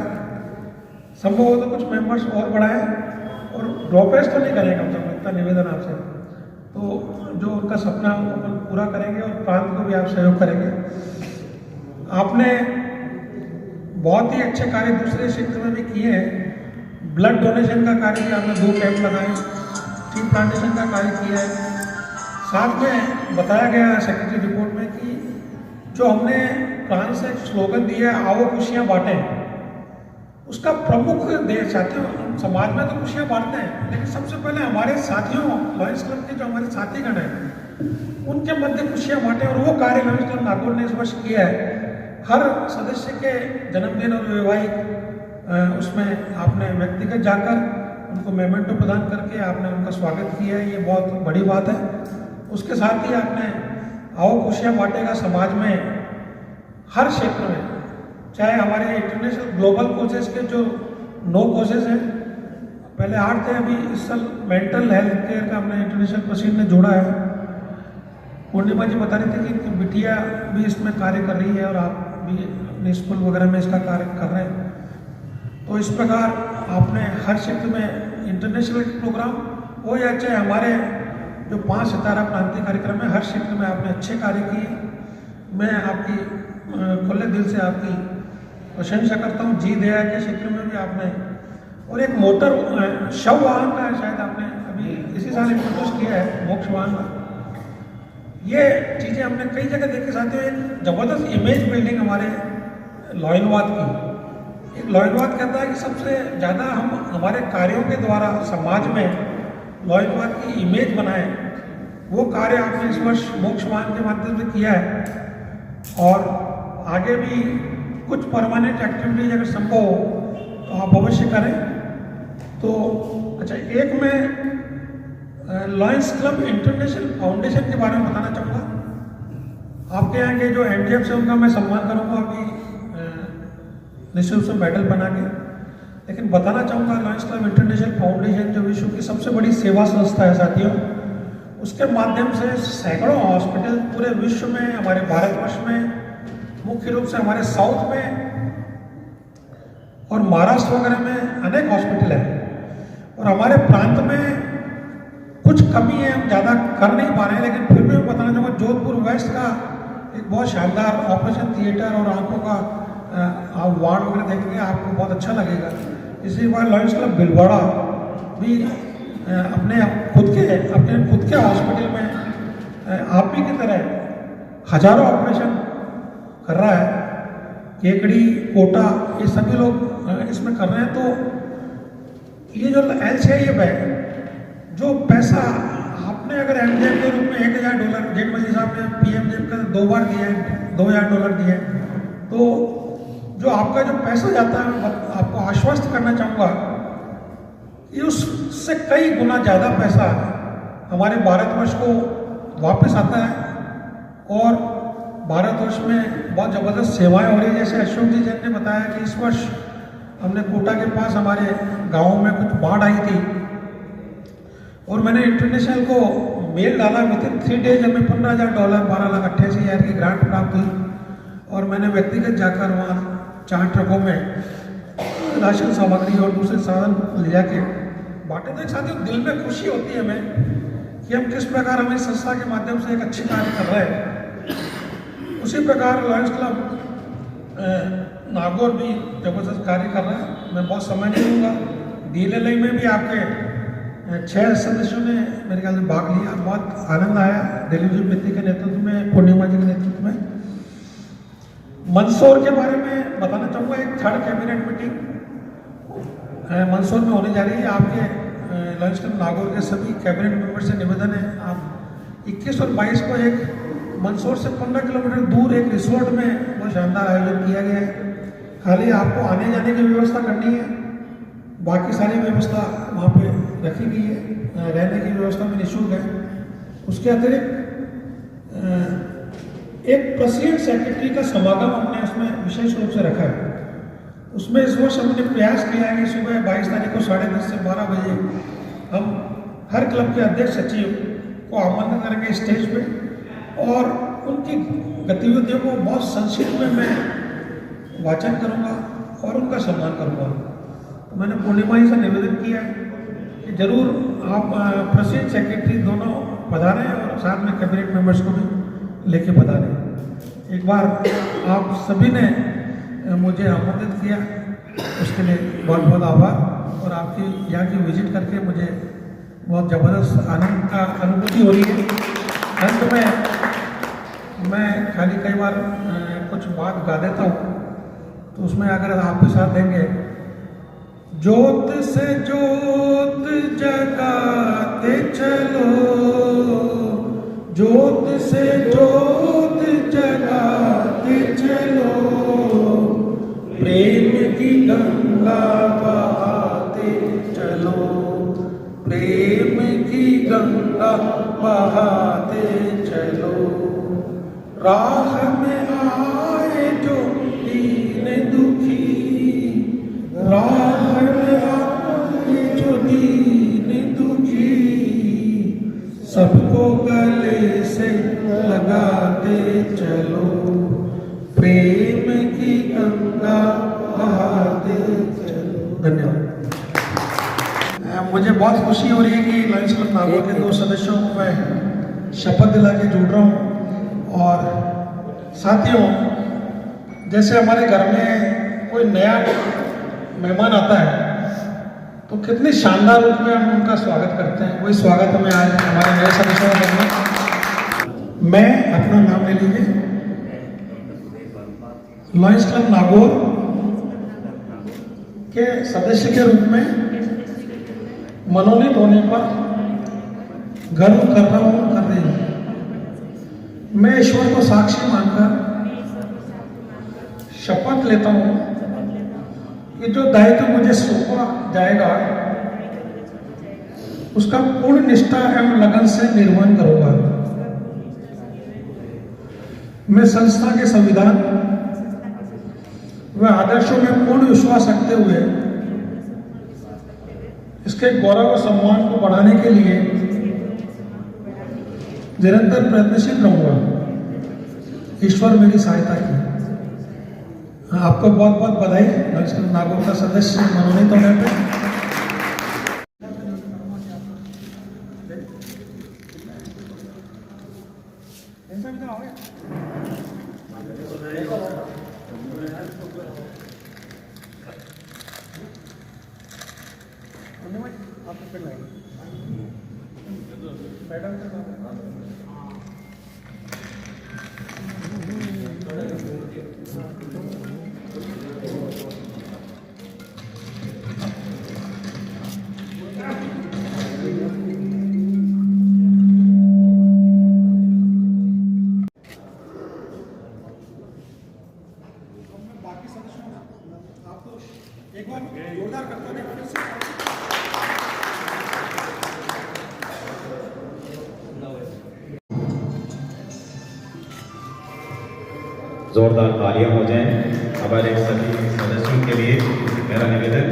संभव हो तो कुछ मेंबर्स और बढ़ाएं और ड्रॉपेज तो नहीं करेंगे हम सब, इतना निवेदन आपसे। तो जो उनका सपना है वो अपन पूरा करेंगे और प्रांत को भी आप सहयोग करेंगे। आपने बहुत ही अच्छे कार्य दूसरे क्षेत्र में भी किए हैं। ब्लड डोनेशन का कार्य भी आपने 2 कैंप लगाए, ट्री प्लांटेशन का कार्य किया है। साथ में बताया गया है सेक्रेटरी रिपोर्ट में कि जो हमने प्रांत से एक स्लोगन दिया है, आओ खुशियाँ बांटें, उसका प्रमुख देश साथियों, समाज में तो खुशियाँ बांटते हैं, लेकिन सबसे पहले हमारे साथियों, लॉयंस क्लब के जो हमारे साथीगण हैं उनके मध्य खुशियाँ बांटें। और वो कार्य लॉयंस क्लब नागौर ने इस वर्ष किया है। हर सदस्य के जन्मदिन और वैवाहिक उसमें आपने व्यक्तिगत जाकर उनको मेमेंटो प्रदान करके आपने उनका स्वागत किया है, ये बहुत बड़ी बात है। उसके साथ ही आपने आओ खुशियाँ बांटेगा समाज में हर क्षेत्र में, चाहे हमारे इंटरनेशनल ग्लोबल कोचेस के जो 9 कोचेस हैं, पहले 8 थे, अभी इस साल मेंटल हेल्थ केयर का हमने इंटरनेशनल प्रेसिडेंट ने जोड़ा है। पूर्णिमा जी बता रही थी कि इनकी बिटिया भी इसमें कार्य कर रही है और आप भी अपने स्कूल वगैरह में इसका कार्य कर रहे हैं। तो इस प्रकार आपने हर क्षेत्र में इंटरनेशनल प्रोग्राम हो या चाहे हमारे जो 5 सितारा प्रांतीय कार्यक्रम है, हर क्षेत्र में आपने अच्छे कार्य किए। मैं आपकी खुले दिल से आपकी प्रशंसा करता हूँ। जी दया के क्षेत्र में भी आपने, और एक मोटर शव वाहन का शायद आपने अभी इसी साल इंट्रोड्यूस किया है, मोक्ष वाहन का। ये चीज़ें हमने कई जगह देखी। साथियों, एक ज़बरदस्त इमेज बिल्डिंग हमारे लॉयनवाद की। एक लॉयनवाद कहता है कि सबसे ज़्यादा हम हमारे कार्यों के द्वारा समाज में लॉयनवाद की इमेज बनाएं। वो कार्य आपने इस वर्ष मोक्ष वाहन के माध्यम से किया है और आगे भी कुछ परमानेंट एक्टिविटीज अगर संभव हो तो आप अवश्य करें। तो अच्छा, एक मैं लॉयंस क्लब इंटरनेशनल फाउंडेशन के बारे में बताना चाहूँगा। आपके यहाँ के जो MDF से उनका मैं सम्मान करूँगा अभी निःशुल्क से मेडल बना के। लेकिन बताना चाहूँगा लॉयंस क्लब इंटरनेशनल फाउंडेशन जो विश्व की सबसे बड़ी सेवा संस्था है साथियों, उसके माध्यम से सैकड़ों हॉस्पिटल पूरे विश्व में, हमारे भारतवर्ष में, मुख्य रूप से हमारे साउथ में और महाराष्ट्र वगैरह में अनेक हॉस्पिटल हैं। और हमारे प्रांत में कुछ कमी है, हम ज़्यादा कर नहीं पा रहे हैं, लेकिन फिर भी मैं बताना चाहूँगा जोधपुर वेस्ट का एक बहुत शानदार ऑपरेशन थिएटर और आंखों का आप वार्ड वगैरह देखेंगे, आपको बहुत अच्छा लगेगा। इसी बार लॉयंस क्लब भिलवाड़ा भी अपने खुद के हॉस्पिटल में आप भी की तरह हजारों ऑपरेशन कर रहा है। केकड़ी, कोटा, ये सभी लोग इसमें कर रहे हैं। तो ये जो LCIF है, जो पैसा आपने अगर MDF के रूप में $1000 जेठमल साहब ने PMJF का 2 बार दिया है, $2000 दिए, तो जो आपका जो पैसा जाता है, मैं आपको आश्वस्त करना चाहूँगा कि उससे कई गुना ज़्यादा पैसा हमारे भारतवर्ष को वापस आता है और भारतवर्ष में बहुत ज़बरदस्त सेवाएं हो रही है। जैसे अशोक जी जैन ने बताया कि इस वर्ष हमने कोटा के पास हमारे गाँव में कुछ बाढ़ आई थी और मैंने इंटरनेशनल को मेल डाला। विद इन 3 डेज हमें $15,000 12,88,000 की ग्रांट प्राप्त हुई और मैंने व्यक्तिगत जाकर वहाँ 4 ट्रकों में राशन सामग्री और दूसरे साधन ले जाके बांटे। तो एक साथ दिल में खुशी होती है हमें कि हम किस प्रकार हमारी संस्था के माध्यम से एक अच्छी कार्य कर रहे हैं। उसी प्रकार लायंस क्लब नागौर भी जबरदस्त कार्य कर रहा है। मैं बहुत समय नहीं लूँगा। DLLI में भी आपके 6 सदस्यों ने मेरे ख्याल से भाग लिया। बहुत आनंद आया दिलीप जी मित्ती के नेतृत्व में, पूर्णिमा जी के नेतृत्व में। मंदसौर के बारे में बताना चाहूँगा। एक 3rd कैबिनेट मीटिंग मंदसौर में होने जा रही है। आपके लायंस क्लब नागौर के सभी कैबिनेट मेंबर से निवेदन है, आप 21 और 22 को एक मंदसौर से 15 किलोमीटर दूर एक रिसोर्ट में बहुत शानदार आयोजन किया गया है। खाली आपको आने जाने की व्यवस्था करनी है, बाकी सारी व्यवस्था वहाँ पे रखी गई है। रहने की व्यवस्था भी निःशुल्क है। उसके अतिरिक्त एक प्रेसिडेंट सेक्रेटरी का समागम हमने उसमें विशेष रूप से रखा है। उसमें इस वर्ष हमने प्रयास किया है कि सुबह 22 तारीख को 10:30 से 12 बजे हम हर क्लब के अध्यक्ष सचिव को आमंत्रित करेंगे स्टेज पे और उनकी गतिविधियों को बहुत संक्षिप्त में मैं वाचन करूँगा और उनका सम्मान करूँगा। तो मैंने पूर्णिमा जी से निवेदन किया है कि जरूर आप प्रेसिडेंट सेक्रेटरी दोनों पधारें और साथ में कैबिनेट मेंबर्स को भी लेके पधारें। एक बार आप सभी ने मुझे आमंत्रित किया, उसके लिए बहुत बहुत आभार। और आपकी यहाँ की विजिट करके मुझे बहुत ज़बरदस्त आनंद का अनुभूति हो रही है। अंत में मैं खाली कई बार कुछ बात गा देता हूँ, तो उसमें अगर आप भी साथ देंगे। ज्योत से ज्योत जगाते चलो, ज्योत से ज्योत जगाते चलो, प्रेम की गंगा बहाते चलो, प्रेम की गंगा बहाते चलो। राह में आए जो दीन दुखी, राह में आए जो दीन दुखी, सबको गले से लगाते चलो, प्रेम की गंगा बहाते चलो। धन्यवाद। मुझे बहुत खुशी हो रही है कि लायंस क्लब नागौर के 2 सदस्यों को मैं शपथ दिला के जोड़ रहा हूँ। और साथियों, जैसे हमारे घर में कोई नया मेहमान आता है तो कितनी शानदार रूप में हम उनका स्वागत करते हैं, वही स्वागत हमें आज हमारे नए सदस्यों में करना है। मैं अपना नाम ले लीजिए। लायंस क्लब नागौर के सदस्य के रूप में मनोनीत होने पर गर्व कर रहा हूँ, कर रही हूँ। मैं ईश्वर को साक्षी मानकर शपथ लेता हूँ कि जो दायित्व मुझे सौंपा जाएगा उसका पूर्ण निष्ठा एवं लगन से निर्वहन करूंगा। मैं संस्था के संविधान व आदर्शों में पूर्ण विश्वास रखते हुए इसके गौरव और सम्मान को बढ़ाने के लिए निरंतर प्रयत्नशील रहूंगा। ईश्वर मेरी सहायता की। आपको बहुत बहुत बधाई लायंस क्लब नागौर का सदस्य मनोनीत होने पर। जोरदार तालियां हो जाएं हमारे सभी सदस्यों के लिए। मेरा निवेदन